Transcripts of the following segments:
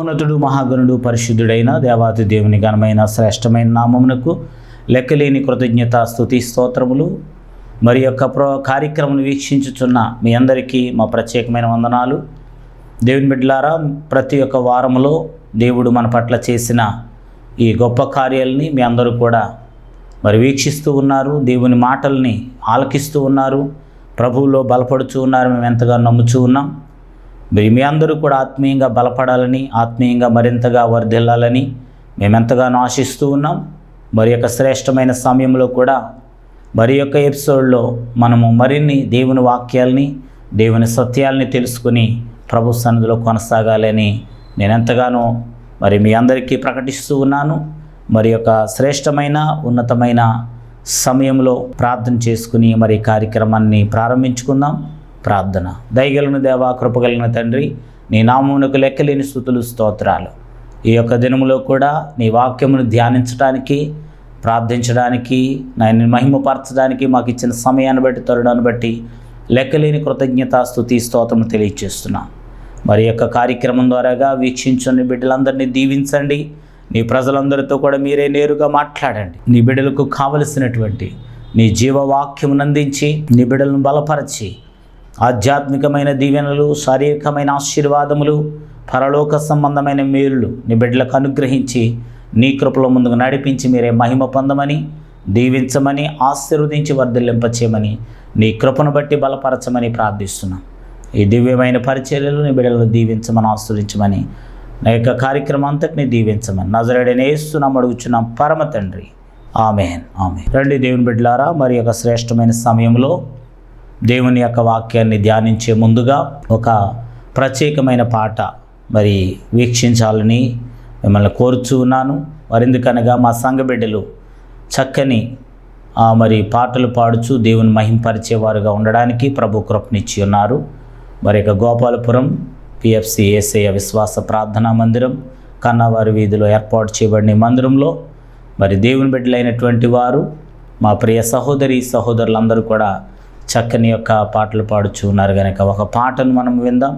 మహోన్నతుడు మహాగణుడు పరిశుద్ధుడైన దేవాతి దేవుని ఘనమైన శ్రేష్టమైన నామమునకు లెక్కలేని కృతజ్ఞత స్తుతి స్తోత్రములు. మరి యొక్క కార్యక్రమం వీక్షించుచున్న మీ అందరికీ మా ప్రత్యేకమైన వందనాలు. దేవుని బిడ్డలారా, ప్రతి ఒక్క వారములో దేవుడు మన పట్ల చేసిన ఈ గొప్ప కార్యాలని మీ అందరూ కూడా మరి వీక్షిస్తూ ఉన్నారు. దేవుని మాటల్ని ఆలకిస్తూ ఉన్నారు. ప్రభువులో బలపడుచూ ఉన్నారు. మేము ఎంతగా నమ్ముచూ ఉన్నాం. మరి మీ అందరూ కూడా ఆత్మీయంగా బలపడాలని, ఆత్మీయంగా మరింతగా వర్ధిల్లాలని మేమెంతగానో ఆశిస్తూ ఉన్నాం. మరి యొక్క శ్రేష్టమైన సమయంలో కూడా మరి యొక్క ఎపిసోడ్లో మనము మరిన్ని దేవుని వాక్యాలని, దేవుని సత్యాలని తెలుసుకుని ప్రభు సన్నిధిలో కొనసాగాలని నేను ఎంతగానో మరి మీ అందరికీ ప్రకటిస్తూ ఉన్నాను. మరి యొక్క శ్రేష్టమైన ఉన్నతమైన సమయంలో ప్రార్థన చేసుకుని మరి కార్యక్రమాన్ని ప్రారంభించుకుందాం. ప్రార్థన. దయగలిగిన దేవా, కృపగలిగిన తండ్రి, నీ నామమునకు లెక్కలేని స్తుతులు స్తోత్రాలు. ఈ యొక్క దినములో కూడా నీ వాక్యమును ధ్యానించడానికి, ప్రార్థించడానికి, నాయన్ని మహిమపరచడానికి మాకు ఇచ్చిన సమయాన్ని బట్టి, తరుణాన్ని బట్టి లెక్కలేని కృతజ్ఞత స్తుతి స్తోత్రము తెలియజేస్తున్నాం. మరి యొక్క కార్యక్రమం ద్వారాగా వీక్షించుని బిడ్డలందరినీ దీవించండి. నీ ప్రజలందరితో కూడా మీరే నేరుగా మాట్లాడండి. నీ బిడ్డలకు కావలసినటువంటి నీ జీవవాక్యమును అందించి నీ బిడ్డలను బలపరచి ఆధ్యాత్మికమైన దీవెనలు, శారీరకమైన ఆశీర్వాదములు, పరలోక సంబంధమైన మేలులు నీ బిడ్డలకు అనుగ్రహించి నీ కృపలో ముందుకు నడిపించి మీరే మహిమ పొందమని, దీవించమని, ఆశీర్వదించి వర్ధిల్లింపచేయమని, నీ కృపను బట్టి బలపరచమని ప్రార్థిస్తున్నాం. ఈ దివ్యమైన పరిచర్యలు నీ బిడ్డలను దీవించమని, ఆశీర్వదించమని, నా యొక్క కార్యక్రమం అంతటిని దీవించమని నజరేయుడైన యేసునామమున అడుగుచున్నాం పరమ తండ్రి. ఆమేన్, ఆమేన్. రండి దేవుని బిడ్డలారా, మరి యొక్క శ్రేష్టమైన సమయంలో దేవుని యొక్క వాక్యాన్ని ధ్యానించే ముందుగా ఒక ప్రత్యేకమైన పాట మరి వీక్షించాలని మిమ్మల్ని కోరుచూ ఉన్నాను. మరెందుకనగా మా సంఘ బిడ్డలు చక్కని మరి పాటలు పాడుచూ దేవుని మహింపరిచేవారుగా ఉండడానికి ప్రభు కృపనిచ్చి ఉన్నారు. మరి యొక్క గోపాలపురం పిఎఫ్సి యేసయ్య విశ్వాస ప్రార్థనా మందిరం కన్నవారి వీధిలో ఏర్పాటు చేయబడిన మందిరంలో మరి దేవుని బిడ్డలైనటువంటి వారు, మా ప్రియ సహోదరి సహోదరులందరూ కూడా చక్కని యొక్క పాటలు పాడుచూ ఉన్నారు కనుక ఒక పాటను మనం విందాం,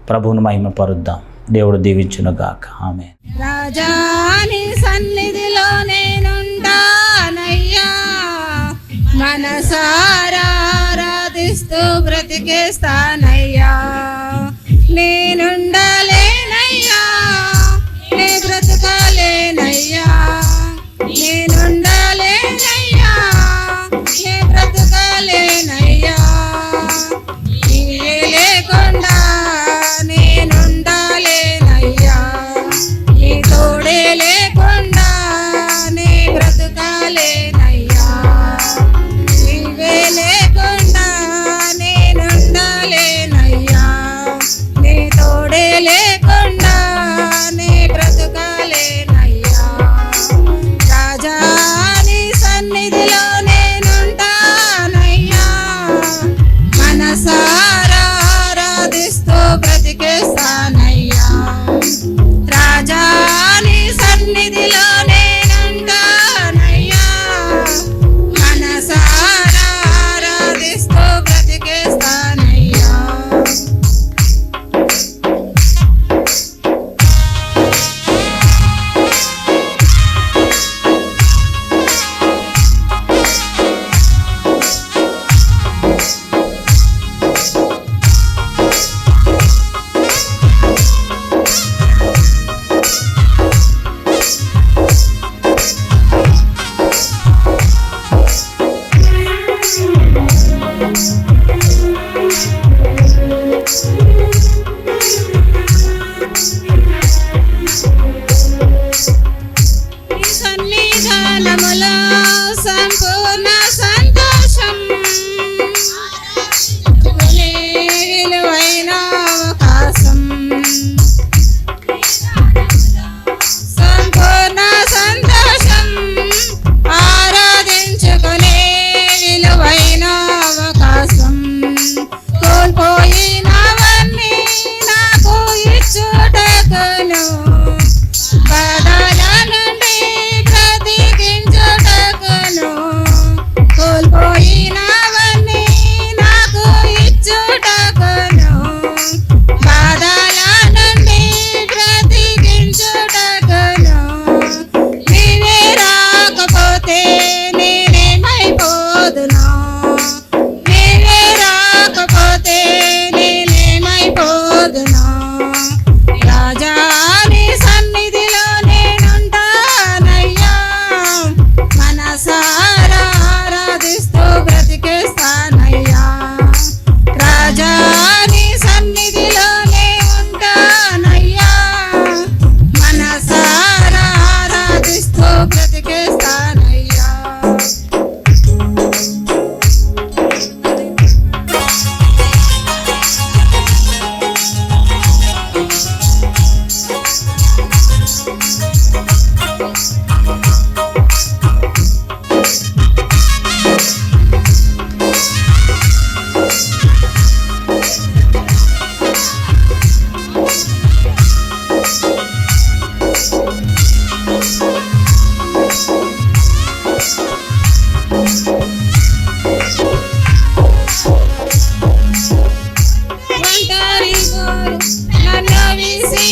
ప్రభువును మహిమపరుద్దాం. దేవుడు దీవించునుగాక. ఆమేన్. రాజాని సన్నిధిలో నేనుంటానయ్యా, మనసారా ఆరాధిస్తూ బ్రతికేస్తానయ్యా. నేనుండలేనయ్యా, నే బ్రతకలేనయ్యా, నేనుండలేనయ్యా, నే బ్రతకలేనయ్యా. నీవే లేకుండా నేనుండలేనయ్యా, నీ తోడే లేకుండా నే బ్రతకలేనయ్యా. నీవే లేకుండా నేనుండలేనయ్యా, నీ తోడే లేకుండా నే బ్రతకలేనయ్యా. రాజా నీ సన్నిధిలో నేనుంటానయ్యా, మనసారా ఆరాధిస్తూ బ్రతికేస్తానయ్యా. రాజా నీ సన్నిధిలో నేనుంటానయ్యా, మనసారా ఆరాధిస్తూ బ్రతికేస్తానయ్యా. నీ సన్నిధానములో సంపూర్ణ సంతోషం, నీ విలువైన అవకాశం. సంపూర్ణ సంతోషం, ఆరాధించుకునే విలువైన అవకాశం. కోల్పోయినవన్నీ నాకు ఇచ్చుటకును, బాధల నుండి బ్రతికించుటకును. కోల్పోయినవన్నీ నాకు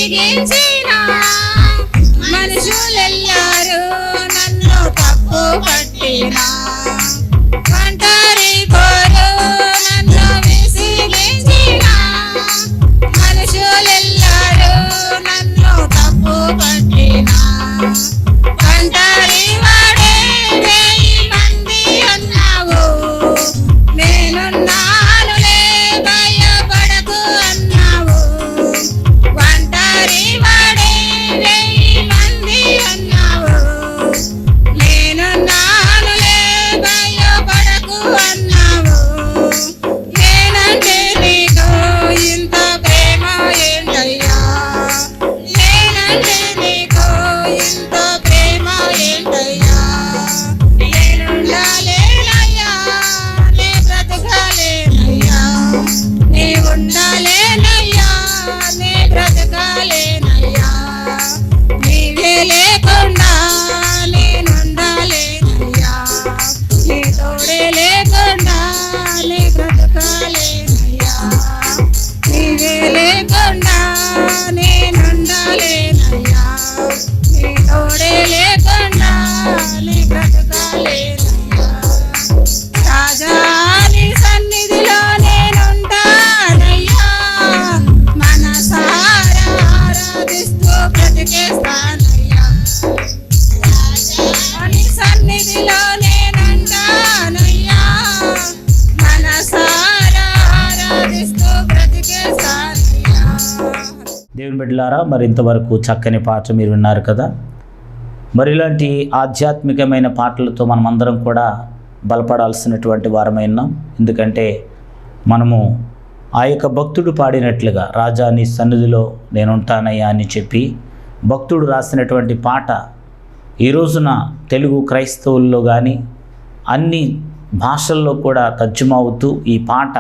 విసిగించిన మనుషులెల్లారు నన్ను తప్పు పట్టిన ఒంటరి కోరు నన్ను విసిగించిన మనుషులెల్లారు నన్ను తప్పు పట్టిన ఒంటరి వాడే 1000 మంది అన్నావు నేనున్నానులే భయపడకు అన్నావు ఒంటరి వాడే 1000 మంది అన్నావు నేనున్నానులే భయపడకు అన్నావు నేనంటే నీకు ఇంత ప్రేమ ఏంటయ్యా నేనంటే నీకు ఇంత ప్రేమ ఏంటయ్యా నేనుండాలేనయ్యా నే బ్రతకాలేనయ్యా నే ఉండాలేనయ్యా నే బ్రతకాలేనయ్యా నీవే లేకుండా నేనుండాలేనయ్యా నీ తోడే లేకుండా నే బ్రతకాలేనయ్యా నీవే లేకుండా నేనుండాలేనయ్యా నీ తోడే లేకుండా నే బ్రతకాలేనయ్యా రాజా నీ సన్నిధిలో నేనుంటానయ్యా మనసారా ఆరాధిస్తూ బ్రతికేస్తానయ్యా రాజా నీ సన్నిధిలో నేనుంటానయ్యా మనసారా ఆరాధిస్తూ బ్రతికేస్తానయ్యా. దేవుని బిడ్డలారా, మరి ఇంతవరకు చక్కని పాట మీరు విన్నారు కదా. మరి ఇలాంటి ఆధ్యాత్మికమైన పాటలతో మనమందరం కూడా బలపడాల్సినటువంటి వారమై ఉన్నాం. ఎందుకంటే మనము ఆ యొక్క భక్తుడు పాడినట్లుగా రాజా నీ సన్నిధిలో నేనుంటానయ్యా అని చెప్పి భక్తుడు రాసినటువంటి పాట ఈ రోజున తెలుగు క్రైస్తవుల్లో కానీ అన్ని భాషల్లో కూడా తర్జుమా అవుతూ ఈ పాట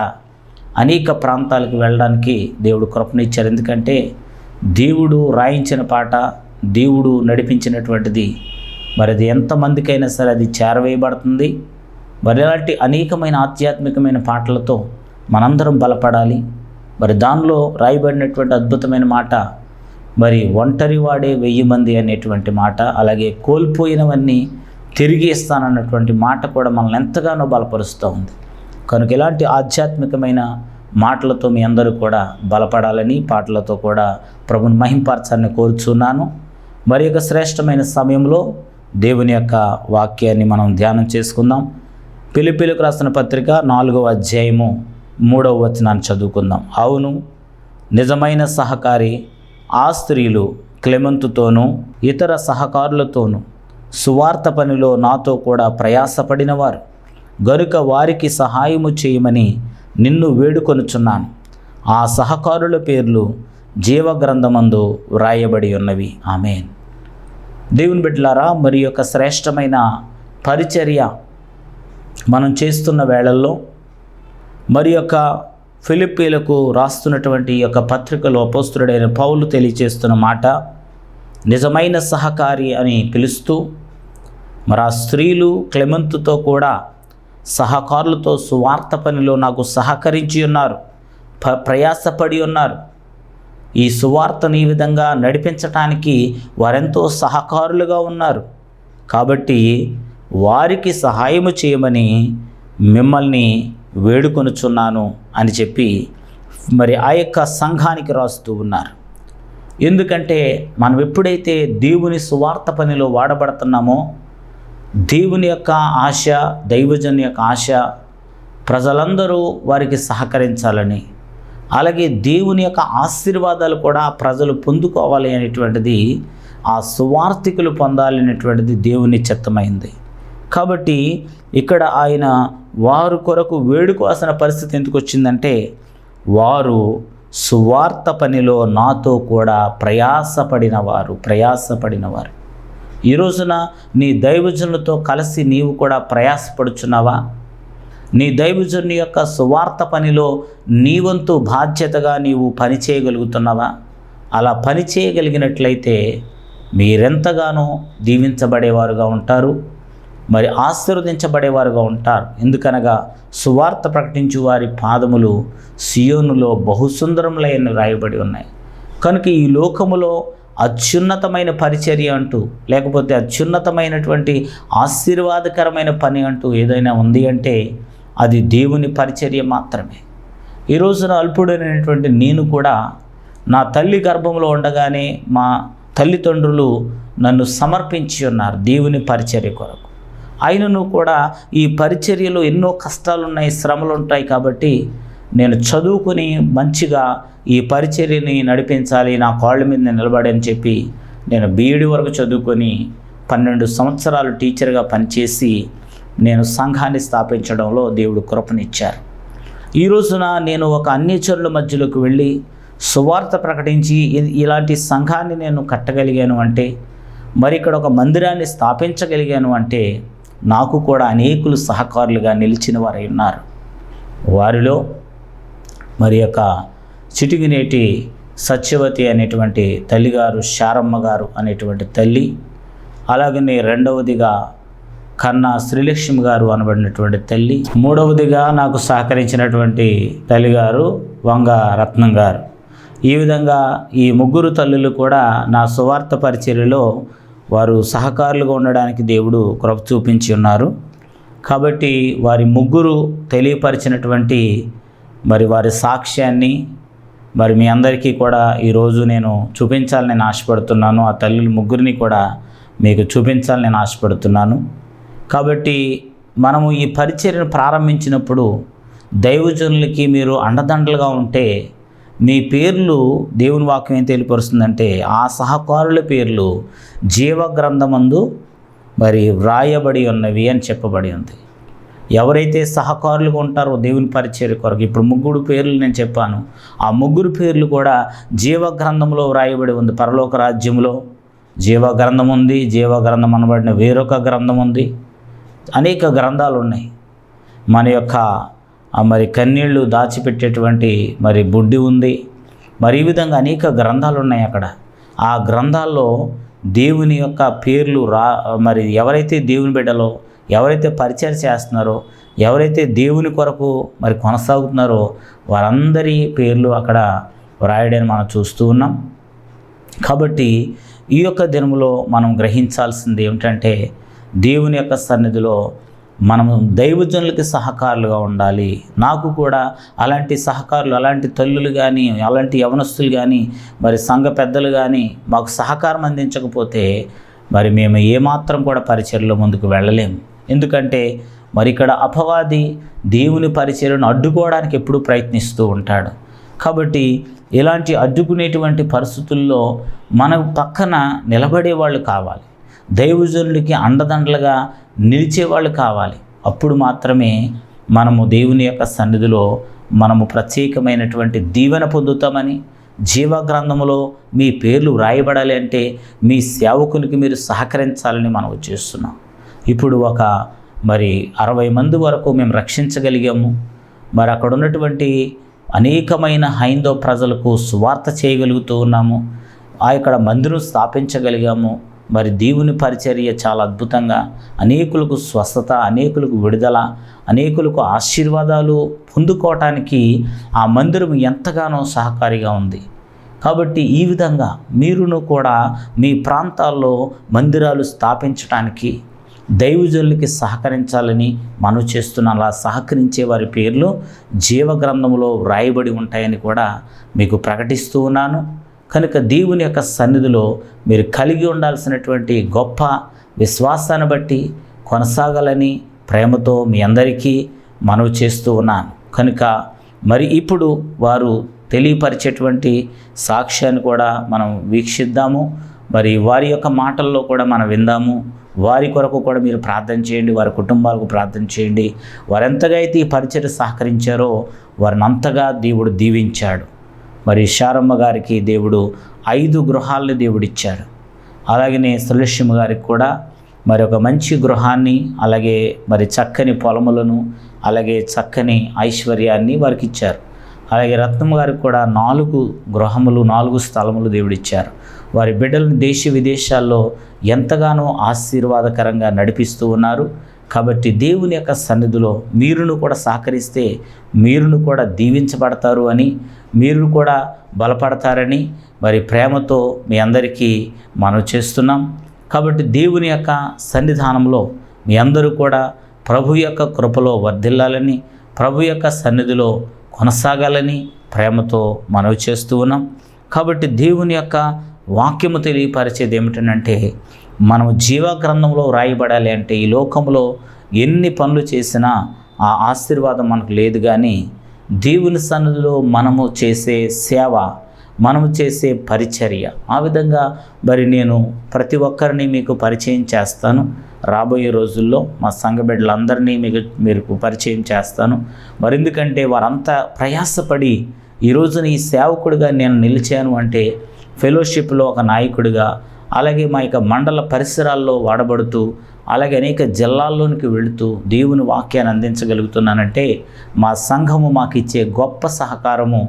అనేక ప్రాంతాలకు వెళ్ళడానికి దేవుడు కృపనిచ్చారు. ఎందుకంటే దేవుడు రాయించిన పాట, దేవుడు నడిపించినటువంటిది. మరి అది ఎంతమందికైనా సరే అది చేరవేయబడుతుంది. మరి ఇలాంటి అనేకమైన ఆధ్యాత్మికమైన పాటలతో మనందరం బలపడాలి. మరి దానిలో రాయబడినటువంటి అద్భుతమైన మాట, మరి ఒంటరి వాడే 1000 మంది అనేటువంటి మాట, అలాగే కోల్పోయినవన్నీ తిరిగి ఇస్తానన్నటువంటి మాట కూడా మనల్ని ఎంతగానో బలపరుస్తూ ఉంది. కనుక ఇలాంటి ఆధ్యాత్మికమైన మాటలతో మీ అందరూ కూడా బలపడాలని, పాటలతో కూడా ప్రభుని మహింపరచాలని కోరుచున్నాను. మరి యొక్క శ్రేష్టమైన సమయంలో దేవుని యొక్క వాక్యాన్ని మనం ధ్యానం చేసుకుందాం. ఫిలిప్పీయులకు రాసిన పత్రిక 4వ అధ్యాయము 3వ వచనాన్ని చదువుకుందాం. అవును, నిజమైన సహకారి ఆ స్త్రీలు క్లెమెంతుతోనూ ఇతర సహకారులతోనూ సువార్త పనిలో నాతో కూడా ప్రయాసపడినవారు గనుక వారికి సహాయము చేయమని నిన్ను వేడుకొనుచున్నాను. ఆ సహకారుల పేర్లు జీవగ్రంథమందు వ్రాయబడి ఉన్నవి. ఆమేన్. దేవుని బిడ్డలారా, మరి యొక్క శ్రేష్టమైన పరిచర్య మనం చేస్తున్న వేళల్లో మరి యొక్క ఫిలిప్పీలకు రాస్తున్నటువంటి ఈ యొక్క పత్రికలో అపోస్తలుడైన పౌలు తెలియచేస్తున్న మాట, నిజమైన సహకారి అని పిలుస్తూ మరి ఆ స్త్రీలు క్లెమెంతుతో కూడా సహకారులతో సువార్త పనిలో నాకు సహకరించి ఉన్నారు, ప్రయాసపడి ఉన్నారు. ఈ సువార్తను ఈ విధంగా నడిపించటానికి వారెంతో సహకారులుగా ఉన్నారు. కాబట్టి వారికి సహాయము చేయమని మిమ్మల్ని వేడుకొనుచున్నాను అని చెప్పి మరి ఆ యొక్క సంఘానికి రాస్తూ ఉన్నారు. ఎందుకంటే మనం ఎప్పుడైతే దేవుని సువార్త పనిలో వాడబడుతున్నామో, దేవుని యొక్క ఆశ, దైవజన్ యొక్క ఆశ ప్రజలందరూ వారికి సహకరించాలని, అలాగే దేవుని యొక్క ఆశీర్వాదాలు కూడా ప్రజలు పొందుకోవాలి అనేటువంటిది, ఆ సువార్థికులు పొందాలనేటువంటిది దేవుని చిత్తమైంది. కాబట్టి ఇక్కడ ఆయన వారు కొరకు వేడుకోవాల్సిన పరిస్థితి ఎందుకు వచ్చిందంటే, వారు సువార్త పనిలో నాతో కూడా ప్రయాసపడినవారు. ఈ రోజున నీ దైవజనులతో కలిసి నీవు కూడా ప్రయాసపడుచున్నావా? నీ దైవజనుని యొక్క సువార్త పనిలో నీ వంతు బాధ్యతగా నీవు పని చేయగలుగుతున్నావా? అలా పని చేయగలిగినట్లయితే మీరెంతగానో దీవించబడేవారుగా ఉంటారు, మరి ఆశీర్వదించబడేవారుగా ఉంటారు. ఎందుకనగా సువార్త ప్రకటించు వారి పాదములు సియోనులో బహుసుందరములైన రాయబడి ఉన్నాయి. కనుక ఈ లోకములో అత్యున్నతమైన పరిచర్య అంటూ, లేకపోతే అత్యున్నతమైనటువంటి ఆశీర్వాదకరమైన పని అంటూ ఏదైనా ఉంది అంటే అది దేవుని పరిచర్య మాత్రమే. ఈ రోజున అల్పుడైనటువంటి నేను కూడా నా తల్లి గర్భంలో ఉండగానే మా తల్లిదండ్రులు నన్ను సమర్పించి ఉన్నారు దేవుని పరిచర్య కొరకు. అయినను కూడా ఈ పరిచర్యలో ఎన్నో కష్టాలు ఉన్నాయి, శ్రమలు ఉంటాయి. కాబట్టి నేను చదువుకుని మంచిగా ఈ పరిచర్యని నడిపించాలి, నా కాళ్ళ మీద నేను నిలబడని చెప్పి నేను బీఈడి వరకు చదువుకొని 12 సంవత్సరాలు టీచర్గా పనిచేసి నేను సంఘాన్ని స్థాపించడంలో దేవుడు కృపనిచ్చారు. ఈ రోజున నేను ఒక అన్యచరుల మధ్యలోకి వెళ్ళి సువార్త ప్రకటించి ఇలాంటి సంఘాన్ని నేను కట్టగలిగాను అంటే, మరి ఇక్కడ ఒక మందిరాన్ని స్థాపించగలిగాను అంటే నాకు కూడా అనేకులు సహకారులుగా నిలిచిన వారు ఉన్నారు. వారిలో మరి యొక్క చిటికినేటి సత్యవతి అనేటువంటి తల్లిగారు, శారమ్మ గారు అనేటువంటి తల్లి, అలాగనే రెండవదిగా కన్నా శ్రీలక్ష్మి గారు అనబడినటువంటి తల్లి, మూడవదిగా నాకు సహకరించినటువంటి తల్లిగారు వంగ రత్నం గారు. ఈ విధంగా ఈ ముగ్గురు తల్లులు కూడా నా సువార్త పరిచర్యలో వారు సహకారులుగా ఉండడానికి దేవుడు కృప చూపించి ఉన్నారు. కాబట్టి వారి ముగ్గురు తెలియపరిచినటువంటి మరి వారి సాక్ష్యాన్ని మరి మీ అందరికీ కూడా ఈరోజు నేను చూపించాలని నేను ఆశపడుతున్నాను. ఆ తల్లులు ముగ్గురిని కూడా మీకు చూపించాలని నేను ఆశపడుతున్నాను. కాబట్టి మనము ఈ పరిచర్యను ప్రారంభించినప్పుడు దైవజనులకి మీరు అండదండలుగా ఉంటే మీ పేర్లు దేవుని వాక్యం ఏం తెలియపరుస్తుందంటే ఆ సహకారుల పేర్లు జీవగ్రంథమందు మరి వ్రాయబడి ఉన్నవి అని చెప్పబడి ఉంది. ఎవరైతే సహకారులుగా ఉంటారో దేవుని పరిచర్య కొరకు, ఇప్పుడు ముగ్గురు పేర్లు నేను చెప్పాను, ఆ ముగ్గురు పేర్లు కూడా జీవగ్రంథంలో వ్రాయబడి ఉంది. పరలోక రాజ్యంలో జీవగ్రంథం ఉంది, జీవగ్రంథం అనబడిన వేరొక గ్రంథం ఉంది, అనేక గ్రంథాలు ఉన్నాయి. మన యొక్క మరి కన్నీళ్ళు దాచిపెట్టేటువంటి మరి బుడ్డి ఉంది. మరి ఈ విధంగా అనేక గ్రంథాలు ఉన్నాయి అక్కడ. ఆ గ్రంథాల్లో దేవుని యొక్క పేర్లు మరి ఎవరైతే దేవుని బిడ్డలో, ఎవరైతే పరిచయం చేస్తున్నారో, ఎవరైతే దేవుని కొరకు మరి కొనసాగుతున్నారో వారందరి పేర్లు అక్కడ వ్రాయడాన్ని మనం చూస్తూ ఉన్నాం. కాబట్టి ఈ యొక్క దినములో మనం గ్రహించాల్సింది ఏమిటంటే దేవుని యొక్క సన్నిధిలో మనము దైవజనులకి సహకారులుగా ఉండాలి. నాకు కూడా అలాంటి సహకారులు, అలాంటి తల్లులు కానీ, అలాంటి యవనస్తులు కానీ, మరి సంఘ పెద్దలు కానీ మాకు సహకారం అందించకపోతే మరి మేము ఏమాత్రం కూడా పరిచర్యలో ముందుకు వెళ్ళలేము. ఎందుకంటే మరి ఇక్కడ అపవాది దేవుని పరిచర్యను అడ్డుకోవడానికి ఎప్పుడూ ప్రయత్నిస్తూ ఉంటాడు. కాబట్టి ఇలాంటి అడ్డుకునేటువంటి పరిస్థితుల్లో మన పక్కన నిలబడే వాళ్ళు కావాలి, దైవజనులకి అండదండలుగా నిలిచేవాళ్ళు కావాలి. అప్పుడు మాత్రమే మనము దేవుని యొక్క సన్నిధిలో మనము ప్రత్యేకమైనటువంటి దీవెన పొందుతామని, జీవగ్రంథములో మీ పేర్లు వ్రాయబడాలి అంటే మీ సేవకునికి మీరు సహకరించాలని మనం చేస్తున్నాం. ఇప్పుడు ఒక మరి 60 మంది వరకు మేము రక్షించగలిగాము. మరి అక్కడ ఉన్నటువంటి అనేకమైన హైందవ ప్రజలకు సువార్త చేయగలుగుతూ ఉన్నాము. ఇక్కడ మందిరం స్థాపించగలిగాము. మరి దేవుని పరిచర్య చాలా అద్భుతంగా అనేకులకు స్వస్థత, అనేకులకు విడుదల, అనేకులకు ఆశీర్వాదాలు పొందుకోవటానికి ఆ మందిరం ఎంతగానో సహకారిగా ఉంది. కాబట్టి ఈ విధంగా మీరును కూడా మీ ప్రాంతాల్లో మందిరాలు స్థాపించడానికి దైవజనులకి సహకరించాలని మనం చేస్తున్నాం. అలా సహకరించే వారి పేర్లు జీవగ్రంథంలో వ్రాయబడి ఉంటాయని కూడా మీకు ప్రకటిస్తూ ఉన్నాను. కనుక దేవుని యొక్క సన్నిధిలో మీరు కలిగి ఉండాల్సినటువంటి గొప్ప విశ్వాసాన్ని బట్టి కొనసాగాలని ప్రేమతో మీ అందరికీ మనవి చేస్తూ ఉన్నాను. కనుక మరి ఇప్పుడు వారు తెలియపరిచేటువంటి సాక్ష్యాన్ని కూడా మనం వీక్షిద్దాము. మరి వారి యొక్క మాటల్లో కూడా మనం విందాము. వారి కొరకు కూడా మీరు ప్రార్థన చేయండి, వారి కుటుంబాలకు ప్రార్థన చేయండి. వారెంతగా అయితే ఈ పరిచర్య సహకరించారో వారిని అంతగా దేవుడు దీవించాడు. మరి శారమ్మ గారికి దేవుడు 5 గృహాలను దేవుడిచ్చాడు. అలాగనే శ్రీలక్ష్మి గారికి కూడా మరి ఒక మంచి గృహాన్ని, అలాగే మరి చక్కని పొలములను, అలాగే చక్కని ఐశ్వర్యాన్ని వారికి ఇచ్చారు. అలాగే రత్నం గారికి కూడా 4 గృహములు, 4 స్థలములు దేవుడిచ్చారు. వారి బిడ్డలను దేశ విదేశాల్లో ఎంతగానో ఆశీర్వాదకరంగా నడిపిస్తూ ఉన్నారు. కాబట్టి దేవుని యొక్క సన్నిధిలో మీరును కూడా సహకరిస్తే మీరును కూడా దీవించబడతారు అని, మీరు కూడా బలపడతారని మరి ప్రేమతో మీ అందరికీ మనం చేస్తున్నాం. కాబట్టి దేవుని యొక్క సన్నిధానంలో మీ అందరూ కూడా ప్రభు యొక్క కృపలో వర్ధిల్లాలని, ప్రభు యొక్క సన్నిధిలో కొనసాగాలని ప్రేమతో మనవి చేస్తూ ఉన్నాం. కాబట్టి దేవుని యొక్క వాక్యము తెలియపరిచేది ఏమిటంటే, మనం జీవగ్రంథంలో రాయబడాలి అంటే ఈ లోకంలో ఎన్ని పనులు చేసినా ఆ ఆశీర్వాదం మనకు లేదు. కానీ దేవుని సన్నిధిలో మనము చేసే సేవ, మనము చేసే పరిచర్య, ఆ విధంగా మరి నేను ప్రతి ఒక్కరిని మీకు పరిచయం చేస్తాను. రాబోయే రోజుల్లో మా సంఘ బిడ్డలందరినీ మీకు పరిచయం చేస్తాను. మరి ఎందుకంటే వారంతా ప్రయాసపడి ఈరోజున ఈ సేవకుడిగా నేను నిలిచాను అంటే ఫెలోషిప్లో ఒక నాయకుడిగా, అలాగే మా యొక్క మండల పరిసరాల్లో వాడబడుతూ, అలాగే అనేక జిల్లాల్లోనికి వెళుతూ దేవుని వాక్యాన్ని అందించగలుగుతున్నానంటే మా సంఘము మాకు ఇచ్చే గొప్ప సహకారము,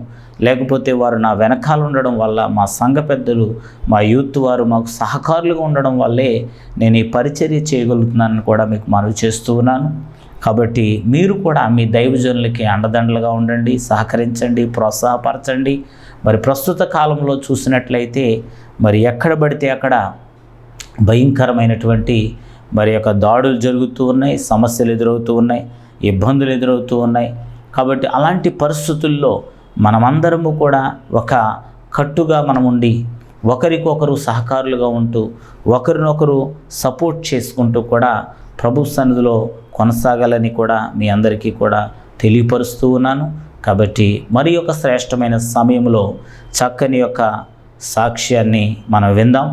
లేకపోతే వారు నా వెనకాల ఉండడం వల్ల, మా సంఘ పెద్దలు, మా యూత్ వారు మాకు సహకారులుగా ఉండడం వల్లే నేను ఈ పరిచర్య చేయగలుగుతున్నానని కూడా మీకు మనవి చేస్తూ ఉన్నాను. కాబట్టి మీరు కూడా మీ దైవజనులకి అండదండలుగా ఉండండి, సహకరించండి, ప్రోత్సాహపరచండి. మరి ప్రస్తుత కాలంలో చూసినట్లయితే మరి ఎక్కడ పడితే అక్కడ భయంకరమైనటువంటి మరి యొక్క దాడులు జరుగుతూ ఉన్నాయి, సమస్యలు ఎదురవుతూ ఉన్నాయి, ఇబ్బందులు ఎదురవుతూ ఉన్నాయి. కాబట్టి అలాంటి పరిస్థితుల్లో మనమందరము కూడా ఒక కట్టుగా మనం ఉండి ఒకరికొకరు సహకారులుగా ఉంటూ ఒకరినొకరు సపోర్ట్ చేసుకుంటూ కూడా ప్రభు సన్నిధిలో కొనసాగాలని కూడా మీ అందరికీ కూడా తెలియపరుస్తూ ఉన్నాను. కాబట్టి మరి యొక్క శ్రేష్టమైన సమయంలో చక్కని యొక్క సాక్ష్యాన్ని మనం విందాం,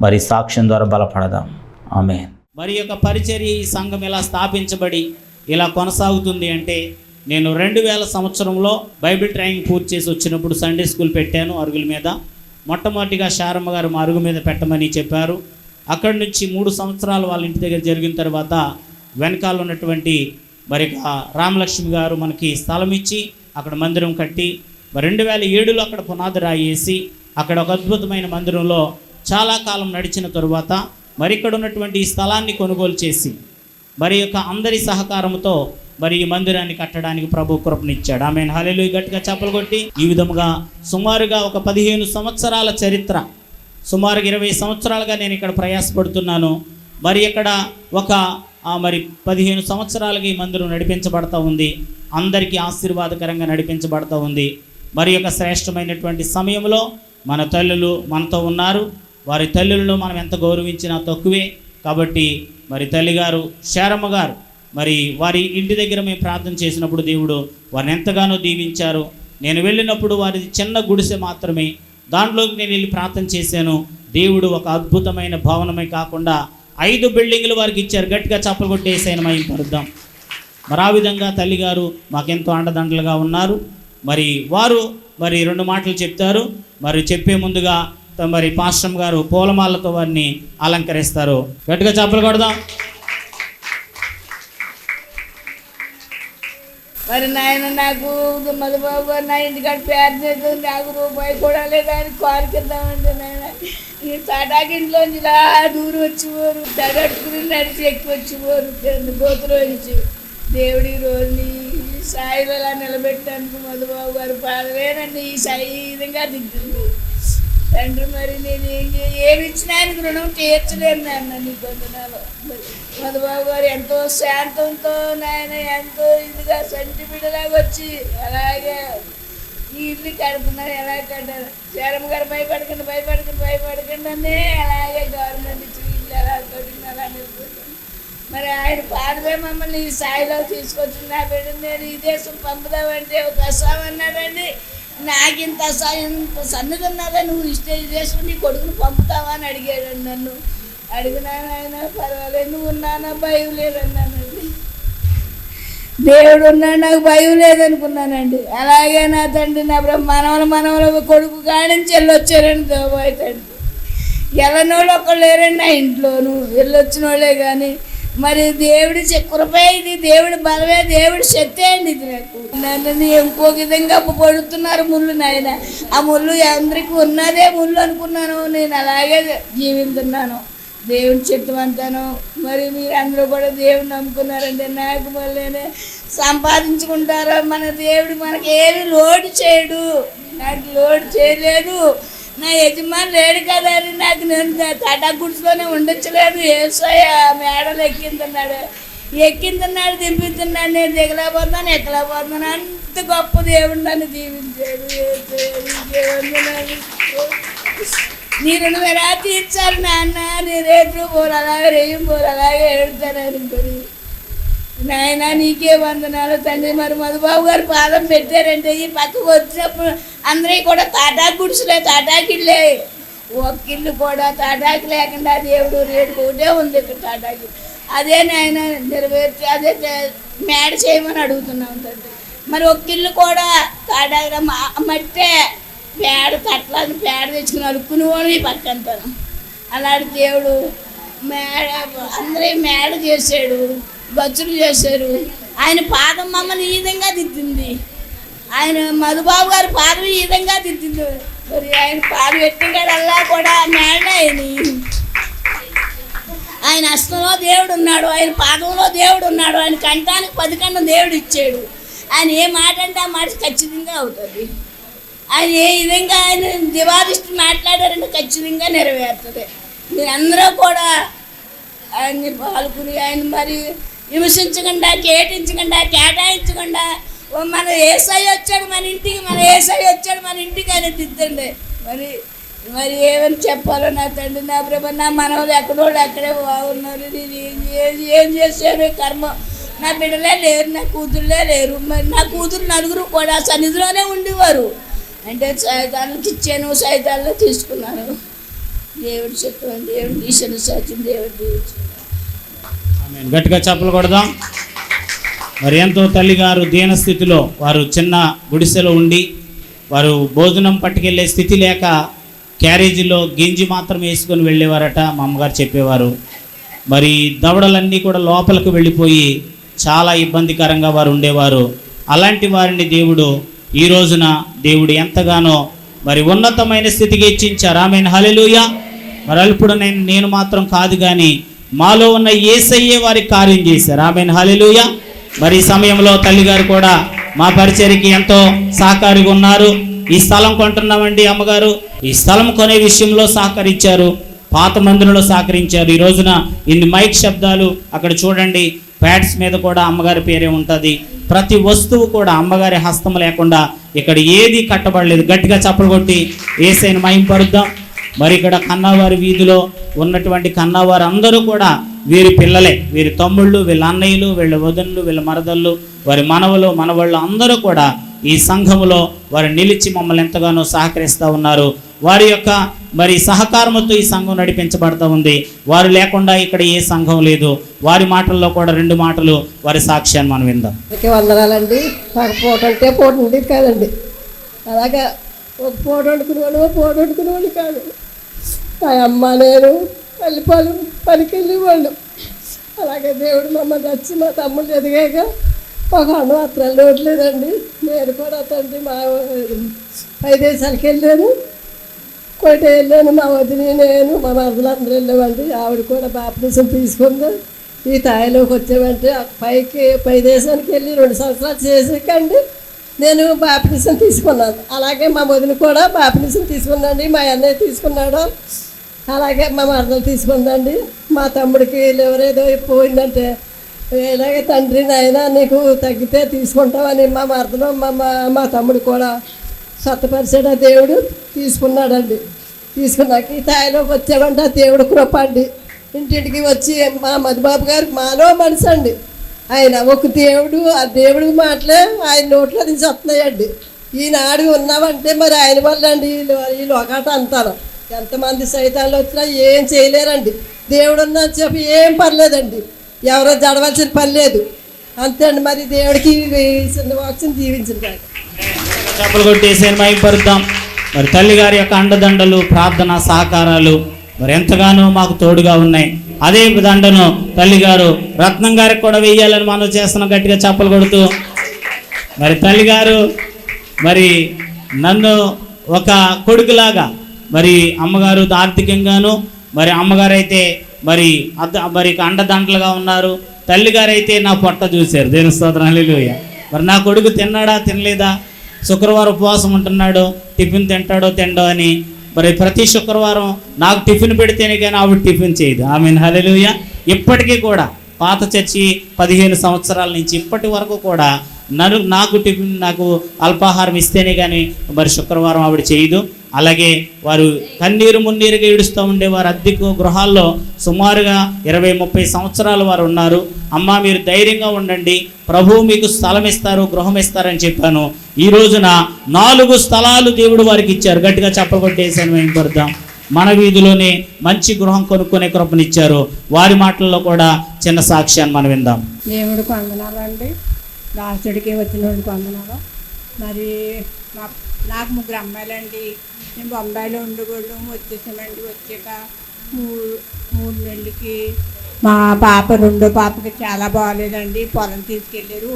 మరి సాక్ష్యం ద్వారా బలపడదాం. ఆమేన్. మరి యొక్క పరిచర్య ఈ సంఘం ఇలా స్థాపించబడి ఇలా కొనసాగుతుంది అంటే, నేను 2000 సంవత్సరంలో బైబిల్ ట్రైనింగ్ పూర్తి చేసి వచ్చినప్పుడు సండే స్కూల్ పెట్టాను అరుగుల మీద. మొట్టమొదటిగా శారమ్మ గారు మా అరుగు మీద పెట్టమని చెప్పారు. అక్కడి నుంచి 3 సంవత్సరాలు వాళ్ళ ఇంటి దగ్గర జరిగిన తర్వాత వెనకాల ఉన్నటువంటి మరి రామలక్ష్మి గారు మనకి స్థలం ఇచ్చి అక్కడ మందిరం కట్టి, మరి 2007లో అక్కడ పునాది రాయేసి అక్కడ ఒక అద్భుతమైన మందిరంలో చాలా కాలం నడిచిన తరువాత మరి ఇక్కడ ఉన్నటువంటి ఈ స్థలాన్ని కొనుగోలు చేసి మరి యొక్క అందరి సహకారంతో మరి ఈ మందిరాన్ని కట్టడానికి ప్రభు కృపనిచ్చాడు. ఆమేన్. హల్లెలూయా. గట్టిగా చప్పలు కొట్టి ఈ విధముగా సుమారుగా ఒక 15 సంవత్సరాల చరిత్ర, సుమారుగా 20 సంవత్సరాలుగా నేను ఇక్కడ ప్రయాసపడుతున్నాను. మరి ఇక్కడ ఒక మరి 15 సంవత్సరాలుగా ఈ మందిరం నడిపించబడతా ఉంది, అందరికీ ఆశీర్వాదకరంగా నడిపించబడతా ఉంది. మరి యొక్క శ్రేష్టమైనటువంటి సమయంలో మన తల్లులు మనతో ఉన్నారు. వారి తల్లులను మనం ఎంత గౌరవించినా తక్కువే. కాబట్టి మరి తల్లిగారు శారమ్మ గారు మరి వారి ఇంటి దగ్గర మేము ప్రార్థన చేసినప్పుడు దేవుడు వారిని ఎంతగానో దీవించారు. నేను వెళ్ళినప్పుడు వారి చిన్న గుడిసె మాత్రమే, దాంట్లోకి నేను వెళ్ళి ప్రార్థన చేశాను. దేవుడు ఒక అద్భుతమైన భవనమే కాకుండా 5 బిల్డింగులు వారికి ఇచ్చారు. గట్టిగా చప్పలు కొట్టేసాయని మేము పరుద్దాం. మరి ఆ విధంగా తల్లిగారు మాకెంతో అండదండలుగా ఉన్నారు. మరి వారు మరి 2 మాటలు చెప్తారు. మరి చెప్పే ముందుగా మరి పాస్టర్ గారు పూలమాలతో వారిని అలంకరిస్తారు. గట్టిగా చప్పలు కొడదాం. మరి నాయన నాకు మధుబాబు గారు నా ఇంటికాడ పేరు చేసి నాకు రూపాయి కూడా లేదు అని కోరికిద్దామంటే నాయన ఈ తాటాకింట్లోంచి ఇలా దూరం వచ్చిపోరు, తగట్టుకుని నడిచి ఎక్కువ వచ్చిపోరు గోతులో నుంచి. దేవుడి రోజుని ఈ స్థాయిలో ఇలా నిలబెట్టడానికి మధుబాబు గారు పాదవేనండి ఈ విధంగా దిగ్గుంది తండ్రి. మరి నేను ఏమి ఇచ్చినా ఆయనకు రుణం తీర్చలేను నాన్న నీ కొందనాలు. మధుబాబు గారు ఎంతో శాంతంతో నాయన ఎంతో ఇదిగా సంటి బిడ్డలాగా వచ్చి అలాగే ఈ ఇల్లు కడుతున్నారు. ఎలా కట్టారు శారమ్మ గారు భయపడకండి అనే అలాగే గవర్నమెంట్ ఇచ్చి ఇల్లు ఎలా కట్టింది అలా నిలుపుతుంది. మరి ఆయన పాడవే మమ్మల్ని ఈ స్థాయిలో తీసుకొచ్చింది. నా బిడ్డ నేను ఈ దేశం పంపుదామంటే ఒక అస్సాం అన్నాడండి. నాకు ఇంత సన్నది ఉన్నదా, నువ్వు ఇష్టే ఈ దేశం నీ కొడుకుని పంపుతావా అని అడిగాడండి నన్ను. అడిగినాను ఆయన పర్వాలేదు నువ్వు ఉన్నానా భయం లేదన్నానండి. దేవుడు ఉన్నాడు నాకు భయం లేదనుకున్నానండి. అలాగే నా తండ్రి నా మనవల కొడుకు కాడించి వెళ్ళొచ్చారండి దోబాయి తండ్రి. వెళ్ళనోళ్ళు ఒక్కళ్ళు లేరండి నా ఇంట్లోనూ, వెళ్ళొచ్చిన వాళ్ళే. కానీ మరి దేవుడి కృపే ఇది, దేవుడి బలమే, దేవుడి శక్తి అండి ఇది. నాకు నన్ను ఇంకో విధంగా పడుతున్నారు ముళ్ళు నాయన. ఆ ముళ్ళు అందరికీ ఉన్నదే ముళ్ళు అనుకున్నాను. నేను అలాగే జీవిస్తున్నాను. దేవుని చిత్తమంతాను. మరి మీరు అందరూ కూడా దేవుని నమ్ముకున్నారంటే నాకు మళ్ళీ సంపాదించుకుంటారో మన దేవుడు మనకి ఏమి లోటు చేయడు. నాకు లోటు చేయలేదు. నా యజమాని లేడు కదా అని నాకు నేను టాటా గుడ్స్లోనే ఉండొచ్చలేదు. యేసయ్య మేడలు ఎక్కిందన్నాడు దింపుతున్నాడు. నేను దిగలేకపోతున్నాను, ఎక్కలేకపోతున్నాను. అంత గొప్ప దేవుడు నన్ను దీవించాడు. నీ రుణం ఎలా తీర్చాలి నాన్న? నీ రేట్లు పోరు అలాగే రేయం పోరు అలాగే ఏడుతాను అనుకోని. నాయన నీకే వందనాలు తండ్రి. మరి మధుబాబు గారు పాదం పెట్టారంటే ఈ పక్కకు వచ్చినప్పుడు అందరికీ కూడా తాటాకు గుడిసెలే, తాటాకిళ్ళే. ఒక్కిళ్ళు కూడా తాటాకి లేకుండా దేవుడు రేటు ఒకటే ఉంది ఇక్కడ తాటాకి. అదే నాయన నెరవేర్చి అదే మేడ చేయమని అడుగుతున్నాం తండ్రి. మరి ఒక్కిళ్ళు కూడా తాటాకి మట్టే పేడ తట్లాన్ని పేడ తెచ్చుకుని అడుక్కుని పోను ఈ పక్కంతాను. అలాంటి దేవుడు మేడ అందరూ మేడ చేశాడు, గచ్చులు చేశారు. ఆయన పాదం మమ్మల్ని ఈ విధంగా దిద్దింది. ఆయన మధుబాబు గారి పాదం ఈ విధంగా దిద్దింది. మరి ఆయన పాదం పెట్టినల్లా కూడా మేడ ఆయన హస్తంలో దేవుడు ఉన్నాడు, ఆయన పాదంలో దేవుడు ఉన్నాడు. ఆయన కంఠానికి 10 కన్ను దేవుడు ఇచ్చాడు. ఆయన ఏ మాట అంటే ఆ మాట ఖచ్చితంగా అవుతుంది. ఆయన ఏ విధంగా ఆయన దివాదిష్టి మాట్లాడారంటే ఖచ్చితంగా నెరవేరుతుంది. మీరందరూ కూడా ఆయన్ని పాల్గొని ఆయన మరి హింసించకుండా, కేటాయించకుండా మన యేసయ్య వచ్చాడు మన ఇంటికి, ఆయన దిద్దండి. మరి ఏమని చెప్పాలో నా తండ్రి, నా ప్రభు, నా మనవలు ఎక్కడోళ్ళు అక్కడే బాగున్నారు. నేను ఏం చేశాను కర్మ. నా బిడ్డలే లేరు, నా కూతుళ్ళే లేరు. మరి నా కూతురు 4 కూడా సన్నిధిలోనే ఉండేవారు. అంటే సైతాన్లకు ఇచ్చాను, సైతాన్లు తీసుకున్నాను. దేవుడు చెప్పాను, దేవుడు ఈశ్వరు సాధ్యం, దేవుడు దీవించాను. గట్టిగా చప్పలు కొడదాం. మరి ఎంతో తల్లిగారు దీనస్థితిలో వారు చిన్న గుడిసెలో ఉండి వారు భోజనం పట్టుకెళ్ళే స్థితి లేక క్యారేజీలో గింజి మాత్రం వేసుకొని వెళ్ళేవారట. మా అమ్మగారు చెప్పేవారు. మరి దవడలన్నీ కూడా లోపలికి వెళ్ళిపోయి చాలా ఇబ్బందికరంగా వారు ఉండేవారు. అలాంటి వారిని దేవుడు ఈ రోజున దేవుడు ఎంతగానో మరి ఉన్నతమైన స్థితికి హెచ్చించారు. ఆమేన్, హల్లెలూయా. మరి ఇప్పుడు నేను మాత్రం కాదు కానీ మాలో ఉన్న యేసయ్యే వారికి కార్యం చేశారు. ఆమేన్, హల్లెలూయా. మరి ఈ సమయంలో తల్లిగారు కూడా మా పరిచర్యకి ఎంతో సహకారిగా ఉన్నారు. ఈ స్థలం కొంటున్నామండి అమ్మగారు, ఈ స్థలం కొనే విషయంలో సహకరించారు, పాత మందిరంలో సహకరించారు. ఈ రోజున ఇన్ని మైక్ శబ్దాలు అక్కడ చూడండి, ప్యాడ్స్ మీద కూడా అమ్మగారి పేరే ఉంటుంది. ప్రతి వస్తువు కూడా అమ్మగారి హస్తం లేకుండా ఇక్కడ ఏది కట్టబడలేదు. గట్టిగా చప్పలు కొట్టి యేసయ్యను మహింపరుద్దాం. మరి ఇక్కడ కన్నావారి వీధిలో ఉన్నటువంటి కన్నావారు అందరూ కూడా వీరి పిల్లలే, వీరి తమ్ముళ్ళు, వీళ్ళ అన్నయ్యలు, వీళ్ళ వదనులు, వీళ్ళ మరదళ్ళు, వారి మనవలు, మనవాళ్ళు అందరూ కూడా ఈ సంఘములో వారు నిలిచి మమ్మల్ని ఎంతగానో సహకరిస్తూ ఉన్నారు. వారి యొక్క మరి సహకారంతో ఈ సంఘం నడిపించబడుతూ ఉంది. వారు లేకుండా ఇక్కడ ఏ సంఘం లేదు. వారి మాటల్లో కూడా 2 మాటలు వారి సాక్ష్యాన్ని మనం విందాం. వందనాలండి. నాకు పూట అంటే పూట ఉండేది కాదండి. అలాగా ఒక పూట వండుకునేవాళ్ళు కాదు. మా అమ్మ నేను వెళ్ళిపోవాలి పనికి వెళ్ళేవాళ్ళు. అలాగే దేవుడు మమ్మల్ని వచ్చి మా తమ్ముళ్ళు ఎదిగాక ఒక అన్నమాత్రాలు లోట్లేదండి. నేను కూడా తండ్రి మా 5 దేశాలకు వెళ్ళాను, కోట వెళ్ళాను. మా వదిన నేను మా మరదలందరూ వెళ్ళామండి. ఆవిడ కూడా బాప్టిజం తీసుకుంది. ఈ తాయిలోకి వచ్చామంటే పైకి 5 దేశానికి వెళ్ళి 2 సంవత్సరాలు చేసాకండి నేను బాప్టిజం తీసుకున్నాను. అలాగే మా వదిన కూడా బాప్టిజం తీసుకున్నాండి. మా అన్నయ్య తీసుకున్నాడు, అలాగే మా మరదలు తీసుకుందండి. మా తమ్ముడికి ఎవరేదో పోయిందంటే ఇలాగే తండ్రి నాయన నీకు తగ్గితే తీసుకుంటామని మా మరదలు మా తమ్ముడు కూడా సత్తపరిచాడు. దేవుడు తీసుకున్నాడండి. తీసుకున్నాక ఈ తాయిలోకి వచ్చామంటే ఆ దేవుడు కృప అండి. ఇంటింటికి వచ్చి మా మధుబాబు గారు మాలో మనసు అండి. ఆయన ఒక దేవుడు, ఆ దేవుడి మాటలే ఆయన నోట్లో నుంచి వస్తున్నాయండి. ఈనాడు ఉన్నామంటే మరి ఆయన వల్ల అండి. ఈ లోకాట అంతాను ఎంతమంది సైతాన్లు వచ్చినా ఏం చేయలేరండి. దేవుడు ఉన్నా చెప్పి ఏం పర్లేదండి, ఎవరో జడవలసిన పని లేదు. అంతే అండి. మరి దేవుడికి వాక్యం జీవించింది. చప్పలు కొట్టేసి మైపరుద్దాం. మరి తల్లిగారి యొక్క అండదండలు, ప్రార్థన సహకారాలు మరి ఎంతగానో మాకు తోడుగా ఉన్నాయి. అదే దండను తల్లిగారు రత్నం గారికి కూడా వేయాలని మనం చేస్తున్నాం. గట్టిగా చప్పలు కొడుతూ మరి తల్లిగారు మరి నన్ను ఒక కొడుకులాగా మరి అమ్మగారు ఆర్థికంగాను, మరి అమ్మగారు అయితే మరి అండదండలుగా ఉన్నారు. తల్లిగారు అయితే నా పొట్ట చూశారు. దేవుని స్తోత్రం, హల్లెలూయా. మరి నా కొడుకు తిన్నాడా తినలేదా, శుక్రవారం ఉపవాసం ఉంటున్నాడు, టిఫిన్ తింటాడో తిండో అని మరి ప్రతి శుక్రవారం నాకు టిఫిన్ పెడితేనే కానీ ఆవిడ టిఫిన్ చేయదు. ఆమెన్, హల్లెలూయా. ఇప్పటికీ కూడా పాత చర్చి 15 సంవత్సరాల నుంచి ఇప్పటి వరకు కూడా నాకు అల్పాహారం ఇస్తేనే కానీ మరి శుక్రవారం ఆవిడ చేయదు. అలాగే వారు కన్నీరు మున్నీరుగా ఏడుస్తూ ఉండేవారు. అద్దెకు గృహాల్లో సుమారుగా 20-30 సంవత్సరాలు వారు ఉన్నారు. అమ్మ మీరు ధైర్యంగా ఉండండి, ప్రభువు మీకు స్థలం ఇస్తారు, గృహం ఇస్తారని చెప్పాను. ఈ రోజున 4 స్థలాలు దేవుడు వారికి ఇచ్చారు. గట్టిగా చప్పలు కొట్టేసాను, మేము పడతాం. మన వీధిలోనే మంచి గృహం కొనుక్కునే కృపనిచ్చారు. వారి మాటల్లో కూడా చిన్న సాక్ష్యాన్ని మనం విందాం. దేవుడికి వందనాలండి, దాసుడికి వచ్చిన వాడికి వందనాలు. మరి నాకు 3 అమ్మాయిలండి. నేను బొంబాయిలో ఉండేవాళ్ళు వచ్చేసామండి. వచ్చాక 3 నెలలకి మా పాప, 2వ పాపకి చాలా బాగాలేదండి. పొలం తీసుకెళ్ళారు,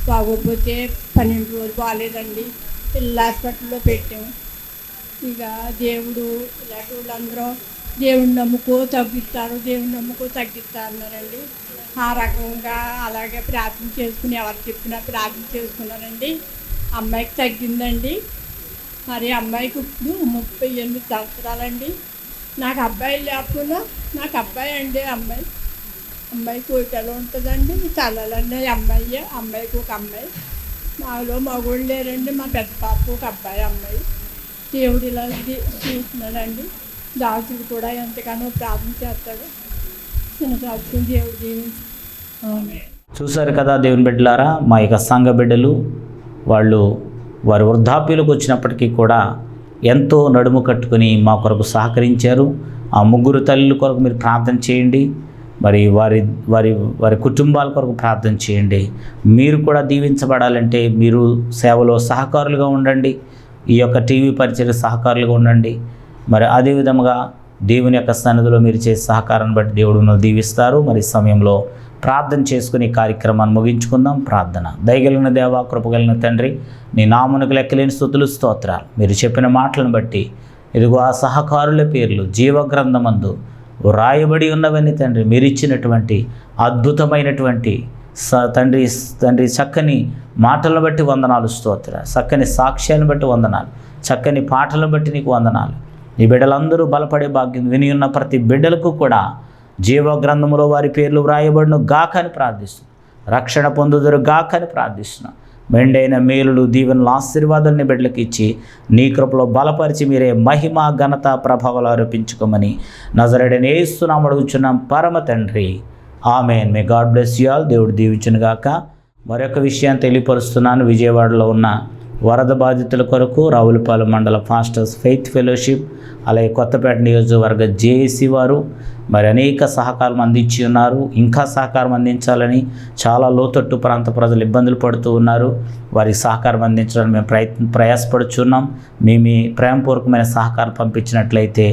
బాగోకపోతే 12 రోజులు బాగాలేదండి. పిల్లల హాస్పిటల్లో పెట్టాము. ఇక దేవుడు ఇలాంటి వాళ్ళందరూ దేవుని నమ్ముకో తగ్గిస్తారు, దేవుని నమ్ముకో తగ్గిస్తారు అన్నారండి. ఆ రకంగా అలాగే ప్రార్థన చేసుకుని ఎవరు చెప్పినా ప్రార్థన చేసుకున్నానండి. అమ్మాయికి తగ్గిందండి. మరి అమ్మాయికి ఇప్పుడు 38 సంవత్సరాలండి. నాకు అబ్బాయి లేకపోయినా నాకు అబ్బాయి అండి. అమ్మాయి కోయిటలో ఉంటుందండి. చల్లాలండి అమ్మాయికి ఒక అమ్మాయి. మాలో మగోళ్ళు లేరండి. మా పెద్ద పాప ఒక అమ్మాయి. దేవుడు ఇలా చూస్తున్నాడండి. దాసుడు కూడా ఎంతగానో ప్రార్థన చేస్తాడు. చిన్న సాక్షులు దేవుడు దీవించి. చూశారు కదా దేవుని బిడ్డలారా, మా యొక్క సంఘ బిడ్డలు వారి వృద్ధాప్యులకు వచ్చినప్పటికీ కూడా ఎంతో నడుము కట్టుకుని మా కొరకు సహకరించారు. ఆ 3 తల్లుల కొరకు మీరు ప్రార్థన చేయండి. మరి వారి కుటుంబాల కొరకు ప్రార్థన చేయండి. మీరు కూడా దీవించబడాలంటే మీరు సేవలో సహకారులుగా ఉండండి. ఈ యొక్క టీవీ పరిచయ సహకారులుగా ఉండండి. మరి అదేవిధంగా దేవుని యొక్క సన్నిధిలో మీరు చేసే సహకారాన్ని బట్టి దేవుడు మిమ్మల్ని దీవిస్తారు. మరి సమయంలో ప్రార్థన చేసుకుని కార్యక్రమాన్ని ముగించుకుందాం. ప్రార్థన. దయగలిగిన దేవా, కృపగలిగిన తండ్రి, నీ నామమునకు లెక్కలేని స్తుతులు స్తోత్రాలు. మీరు చెప్పిన మాటలను బట్టి ఇదిగో ఆ సహకారుల పేర్లు జీవగ్రంథమందు రాయబడి ఉన్నవని తండ్రి, మీరు ఇచ్చినటువంటి అద్భుతమైనటువంటి తండ్రి చక్కని మాటలను బట్టి వందనాలు స్తోత్రాలు. చక్కని సాక్ష్యాన్ని బట్టి వందనాలు. చక్కని పాటలను బట్టి నీకు వందనాలు. నీ బిడ్డలందరూ బలపడే భాగ్యం విని ఉన్న ప్రతి బిడ్డలకు కూడా జీవగ్రంథములో వారి పేర్లు వ్రాయబడును గాక అని ప్రార్థిస్తున్నాను. రక్షణ పొందుదురు గాక అని ప్రార్థిస్తున్నాను. మెండైన మేలులు, దీవెనలు, ఆశీర్వాదాన్ని బిడ్డలకు ఇచ్చి నీ కృపలో బలపరిచి మీరే మహిమ, ఘనత, ప్రభావాలు ఆరోపించుకోమని నజరేయుడైన యేసు నామమున అడుగుచున్నాం పరమ తండ్రి. Amen. May God bless you all. దేవుడు దీవించును గాక. మరొక విషయాన్ని తెలియపరుస్తున్నాను. విజయవాడలో ఉన్న వరద బాధితుల కొరకు రావులపాలెం మండల ఫాస్టర్స్ ఫెయిత్ ఫెలోషిప్, అలాగే కొత్తపేట నియోజకవర్గ జేఏసీ వారు మరి అనేక సహకారం అందించి ఉన్నారు. ఇంకా సహకారం అందించాలని చాలా లోతట్టు ప్రాంత ప్రజలు ఇబ్బందులు పడుతూ ఉన్నారు. వారికి సహకారం అందించడానికి మేము ప్రయాసపడుచున్నాం. మీ ప్రేమపూర్వకమైన సహకారం పంపించినట్లయితే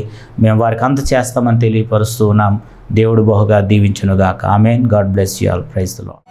మేము వారికి అంత చేస్తామని తెలియపరుస్తూ ఉన్నాం. దేవుడు బహుగా దీవించునుగాక. Amen. God bless you all. Praise the lord.